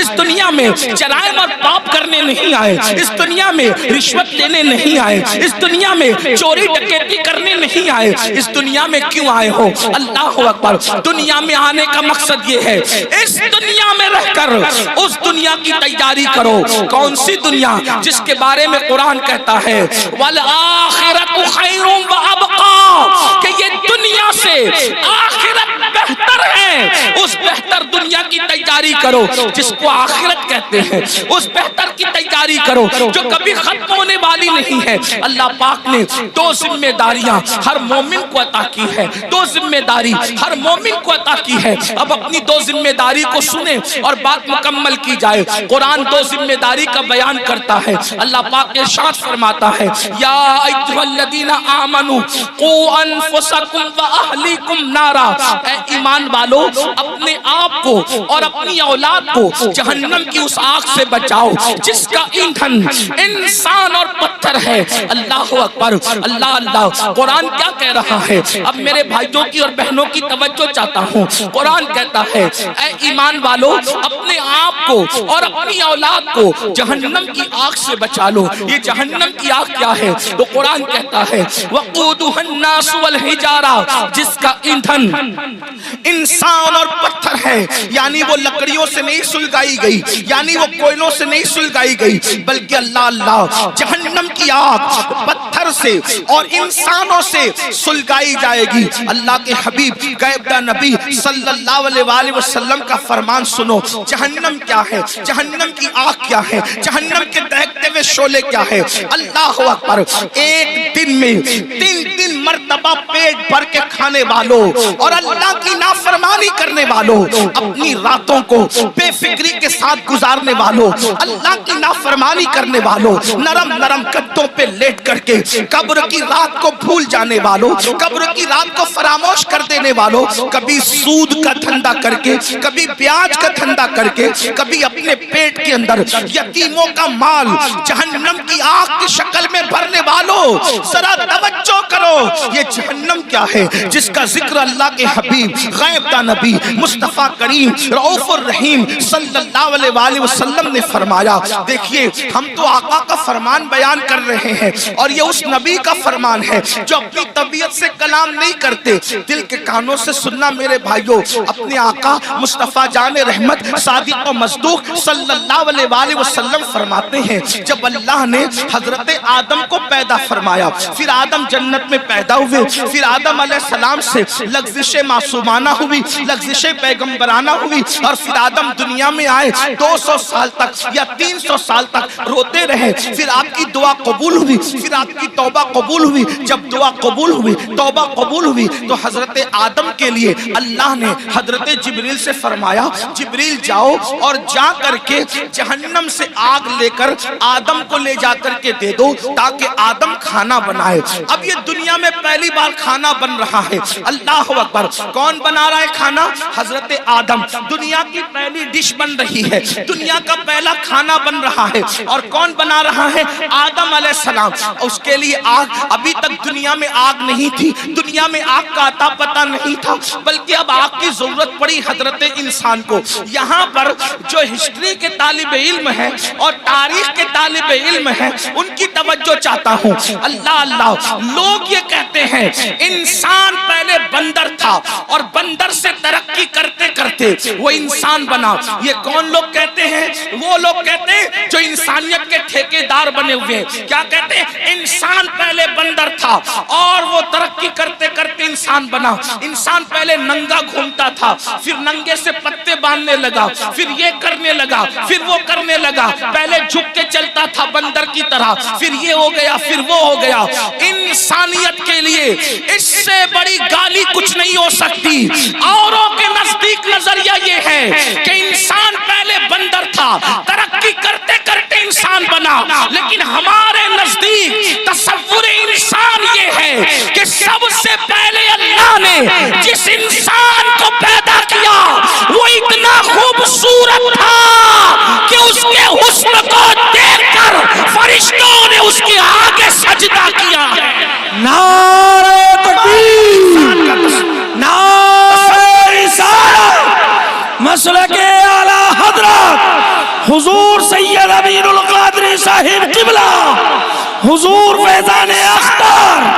اس دنیا میں جرائم اور پاپ کرنے نہیں آئے، اس دنیا میں رشوت لینے نہیں آئے، اس دنیا میں چوری ڈکیتی کرنے نہیں آئے۔ اس دنیا میں کیوں آئے ہو؟ اللہ اکبر۔ دنیا میں آنے کا مقصد یہ ہے اس دنیا میں رہ کر اس دنیا کی تیاری کرو۔ کون سی دنیا؟ جس کے بارے میں قرآن کہتا ہے وَالْآخِرَةُ خَيْرٌ وَأَبْقَىٰ، کہ یہ دنیا سے آخرت بہتر ہے۔ اس بہتر دنیا کی تیاری کرو جس کو آخرت کہتے ہیں، اس بہتر کی تیاری کرو جو کبھی ختم ہونے والی نہیں ہے۔ اللہ پاک نے دو ذمہ داریاں ہر مومن کو عطا کی ہے، دو ذمہ داری ہر مومن کو عطا کی ہے۔ اب اپنی دو ذمہ داری کو سنیں اور بات مکمل کی جائے۔ قرآن دو ذمہ داری کا بیان کرتا ہے۔ اللہ پاک ارشاد فرماتا ہے یا ایھا الذین آمنوا قوا انفسکم واہلیکم نارا، اے ایمان والو اپنے آپ کو اور اپنی اولاد کو جہنم کی اس آگ سے بچاؤ جس کا ایندھن انسان اور پتھر ہے۔ اللہ اکبر، اللہ اللہ۔ قرآن کیا کہہ رہا ہے؟ اب میرے بھائیوں کی اور بہنوں کی توجہ چاہتا ہوں۔ قرآن کہتا ہے اے ایمان والو اپنے آپ کو اور اپنی اولاد کو جہنم کی آگ سے بچا لو۔ یہ جہنم کی آگ کیا ہے؟ تو قرآن کہتا ہے وقودها الناس والحجارہ، جس کا ایندھن انسان اور پتھر ہے، یعنی وہ لکڑیوں سے نہیں سلگائی گئی، یعنی وہ کوئلوں سے نہیں سلگائی گئی، بلکہ اللہ اللہ جہنم کی آگ پتھر سے اور انسانوں سے سلگائی جائے گی۔ اللہ کے حبیب غیبدہ نبی صلی اللہ علیہ وآلہ وسلم کا فرمان سنو۔ جہنم کیا ہے؟ جہنم کی آگ کیا ہے؟ جہنم کے دہکتے ہوئے شعلے کیا ہے؟ اللہ اکبر۔ ایک دن میں تین مرتبہ پیٹ بھر کے کھانے والوں اور اللہ کی نافرمانی کرنے والوں، اپنی راتوں کو بے فکری کے ساتھ گزارنے والوں، اللہ کی نافرمانی کرنے والوں، نرم نرم گدوں پہ لیٹ کر کے قبر کی رات کو بھول جانے والوں، قبر کی رات کو فراموش کر دینے والوں، کبھی سود کا دھندا کر کے، کبھی بیاج کا دھندا کر کے، کبھی اپنے پیٹ کے اندر یتیموں کا مال جہنم کی آگ کی شکل میں بھرنے والوں، ذرا توجہ کرو۔ یہ جہنم کیا ہے جس کا ذکر اللہ کے حبیب غیبدہ نبی مصطفیٰ کریم رؤوف الرحیم صلی اللہ علیہ وآلہ وسلم نے فرمایا۔ دیکھیے ہم تو آقا کا فرمان بیان کر رہے ہیں اور یہ اس نبی کا فرمان ہے جو اپنی طبیعت سے کلام نہیں کرتے، دل کے کانوں سے سننا میرے بھائیوں۔ اپنے آقا مصطفیٰ جان رحمت صادق و مصدوق صلی اللہ علیہ وآلہ وسلم فرماتے ہیں جب اللہ نے حضرت آدم کو پیدا فرمایا، پھر آدم جنت میں پیدا ہوئے، پھر آدم علیہ السلام سے لغزش معصومانہ ہوئی، لغزش پیغمبرانہ ہوئی، اور پھر آدم دنیا میں آئے 200 سال تک یا 300 سال تک روتے رہے، پھر آپ کی دعا قبول ہوئی، پھر آپ کی توبہ قبول ہوئی۔ جب دعا قبول ہوئی، توبہ قبول ہوئی، تو حضرت آدم کے لیے اللہ نے حضرت جبریل سے فرمایا جبریل جاؤ اور جا کر کے جہنم سے آگ لے کر آدم کو لے جا کر کے دے دو تاکہ آدم کھانا بنائے۔ اب یہ دنیا میں پہلی بار کھانا بن رہا ہے۔ اللہ اکبر۔ کون بنا رہا ہے کھانا؟ حضرت آدم۔ دنیا کی پہلی ڈش بن رہی ہے، دنیا کا پہلا کھانا بن رہا ہے، اور کون بنا رہا ہے؟ آدم علیہ السلام۔ اس کے لیے آگ، ابھی تک دنیا میں آگ نہیں تھی، دنیا میں آگ کا عطا پتہ نہیں تھا، بلکہ اب آگ کی ضرورت پڑی حضرت انسان کو۔ یہاں پر جو ہسٹری کے طالب علم ہیں اور تاریخ کے طالب علم ہیں ان کی توجہ چاہتا ہوں۔ اللہ اللہ، لوگ یہ کہتے ہیں انسان پہلے بندر تھا اور بندر سے ترقی کرتے کرتے وہ انسان بنا۔ یہ کون لوگ کہتے ہیں؟ وہ لوگ کہتے ہیں جو انسانیت کے ٹھیکیدار بنے ہوئے ہیں۔ کیا کہتے ہیں؟ انسان پہلے بندر تھا اور وہ ترقی کرتے کرتے انسان بنا۔ انسان پہلے ننگا گھومتا تھا، پھر ننگے سے پتے باندھنے لگا، پھر یہ کرنے لگا، پھر وہ کرنے لگا، پہلے جھک کے چلتا تھا بندر کی طرح، پھر یہ ہو گیا، پھر وہ ہو گیا۔ انسانیت کے لیے اس سے بڑی گالی کچھ نہیں ہو سکتی۔ اوروں کے نزدیک نظریہ یہ ہے کہ انسان پہلے بندر تھا، ترقی کرتے کرتے انسان بنا، لیکن ہمارے نزدیک تصور انسان یہ ہے کہ سب سے پہلے اللہ نے جس انسان کو پیدا کیا وہ اتنا خوبصورت تھا کہ اس کے حسن کو دیکھ کر فرشتوں نے اس کے آگے سجدہ کیا ہے۔ نعرہ تکبیر، نعرہ رسالت، مسلک اعلی حضرت حضور سید امین القادری صاحب قبلہ، حضور فیضان اختر۔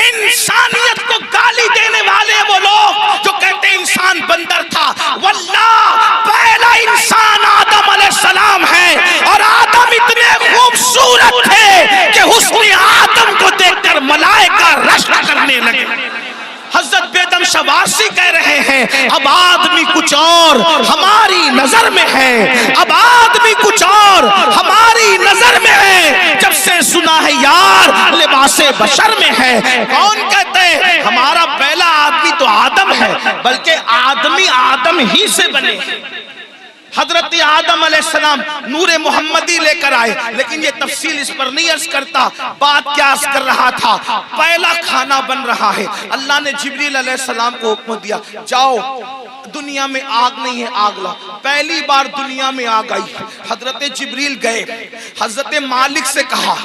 انسانیت کو گالی دینے والے وہ لوگ جو کہتے ہیں انسان بندر تھا، واللہ پہلا انسان آدم علیہ السلام ہے، اور آدم اتنے خوبصورت تھے کہ حسن آدم کو دیکھ کر ملائکہ رشک کرنے لگے۔ حضرت بیدم شوارسی کہہ رہے ہیں اب آدمی کچھ اور ہماری نظر میں ہے، اب آدمی کچھ اور ہماری نظر میں ہے، جب سے سنا ہے یار لباس بشر میں ہے۔ کون کہتے ہیں ہمارا پہلا آدمی تو آدم ہے، بلکہ آدمی آدم ہی سے بنے۔ حضرت آدم علیہ السلام نور محمدی لے کر آئے، لیکن یہ تفصیل اس پر نہیں عرض کرتا۔ بات کیا عرض کر رہا تھا، پہلا کھانا بن رہا ہے، اللہ نے جبریل علیہ السلام کو حکم دیا جاؤ دنیا میں آگ نہیں ہے آگ لا۔ پہلی بار دنیا میں آگ آئی، حضرت جبریل گئے، حضرت مالک سے کہا،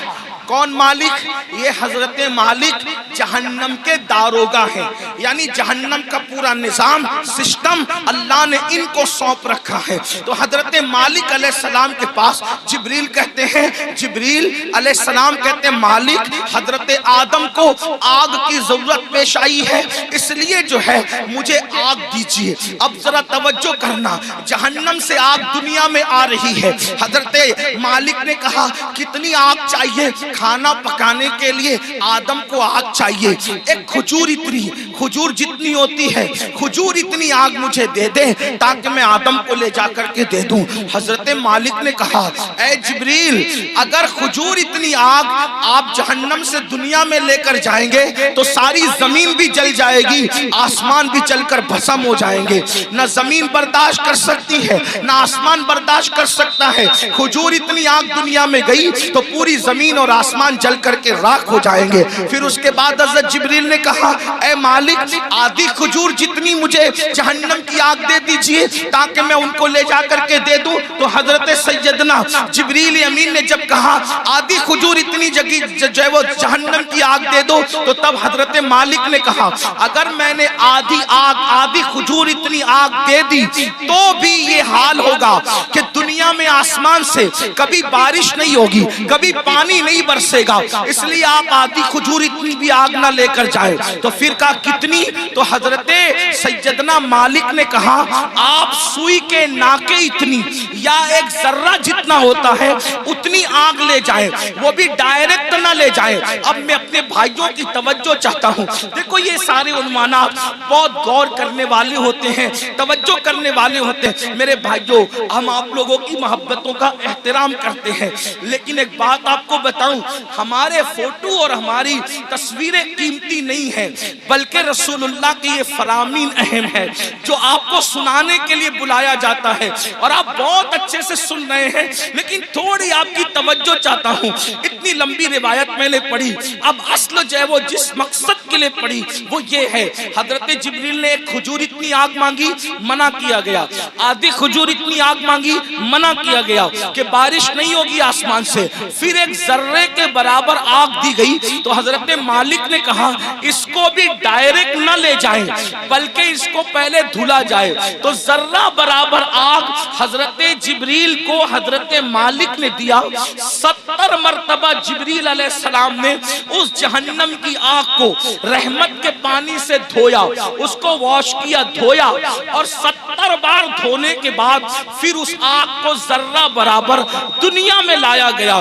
کون مالک؟ یہ حضرت مالک جہنم کے داروغہ ہیں، یعنی جہنم کا پورا نظام سسٹم اللہ نے ان کو سونپ رکھا ہے۔ تو حضرت مالک علیہ السلام کے پاس جبریل کہتے ہیں، جبریل علیہ السلام کہتے ہیں مالک حضرت آدم کو آگ کی ضرورت پیش آئی ہے، اس لیے جو ہے مجھے آگ دیجیے۔ اب ذرا توجہ کرنا، جہنم سے آگ دنیا میں آ رہی ہے۔ حضرت مالک نے کہا کتنی آگ چاہیے؟ کھانا پکانے کے لیے آدم کو آگ چاہیے، ایک کھجور اتنی، کھجور جتنی ہوتی ہے کھجور اتنی آگ مجھے دے دیں تاکہ میں آدم کو لے جا کر کے دے دوں۔ حضرت مالک نے کہا اے جبریل اگر کھجور اتنی آگ آپ جہنم سے دنیا میں لے کر جائیں گے تو ساری زمین بھی جل جائے گی، آسمان بھی جل کر بھسم ہو جائیں گے، نہ زمین برداشت کر سکتی ہے نہ آسمان برداشت کر سکتا ہے۔ کھجور اتنی آگ دنیا میں گئی تو پوری زمین اور آسمان جل کر کے راکھ ہو جائیں گے۔ پھر اس کے بعد حضرت جبریل نے کہا اے مالک آدھی کھجور جتنی مجھے جہنم کی آگ دے دیجئے تاکہ میں ان کو لے جا کر کے دے دوں۔ تو حضرت سیدنا جبریل امین نے جب کہا آدھی کھجور اتنی جو ہے وہ جہنم کی آگ دے دو، تو تب حضرت مالک نے کہا اگر میں نے آدھی کھجور اتنی آگ دے دی تو بھی یہ حال ہوگا کہ دنیا میں آسمان سے کبھی بارش نہیں ہوگی، کبھی پانی نہیں برسے گا، اس لیے آپ آدھی کھجور اتنی بھی آگ نہ لے کر جائیں۔ تو پھر کہا کتنی؟ تو حضرت سیدنا مالک نے کہا آپ سوئی کے ناکے اتنی یا ایک ذرہ جتنا ہوتا ہے اتنی آگ لے جائیں، وہ بھی ڈائریکٹ نہ لے جائیں۔ اب میں اپنے بھائیوں کی توجہ چاہتا ہوں، دیکھو یہ سارے عنوانات بہت غور کرنے والے ہوتے ہیں، توجہ کرنے والے ہوتے ہیں۔ میرے بھائیوں ہم آپ لوگوں کی محبتوں کا احترام کرتے ہیں، لیکن ایک بات آپ کو بتاؤں، ہمارے فوٹو اور ہماری تصویریں قیمتی نہیں ہیں، بلکہ رسول اللہ کی یہ فرامین اہم ہے جو آپ کو سنانے کے لیے بلایا جاتا ہے، اور آپ بہت اچھے سے سن رہے ہیں، لیکن تھوڑی آپ کی توجہ چاہتا ہوں۔ اتنی لمبی روایت میں نے پڑھی، اب اصل جو ہے وہ جس مقصد کے لیے پڑھی وہ یہ ہے، حضرت جبریل نے ایک کھجور اتنی آگ مانگی، منع کیا گیا، آدھی کھجور اتنی آگ مانگی، منع کیا گیا کہ بارش نہیں ہوگی آسمان سے، پھر ایک ذرے کے برابر آگ دی گئی۔ تو حضرت مالک نے کہا اس کو بھی ڈائریکٹ نہ لے جائیں بلکہ اس کو پہلے دھلا جائے۔ تو ذرہ برابر آگ حضرت جبریل کو حضرت مالک نے دیا، 70 مرتبہ جبریل علیہ السلام نے اس جہنم کی آگ کو رحمت کے پانی سے دھویا، اس کو واش کیا، دھویا، اور 70 بار دھونے کے بعد پھر اس آگ کو ذرہ برابر دنیا میں لایا گیا۔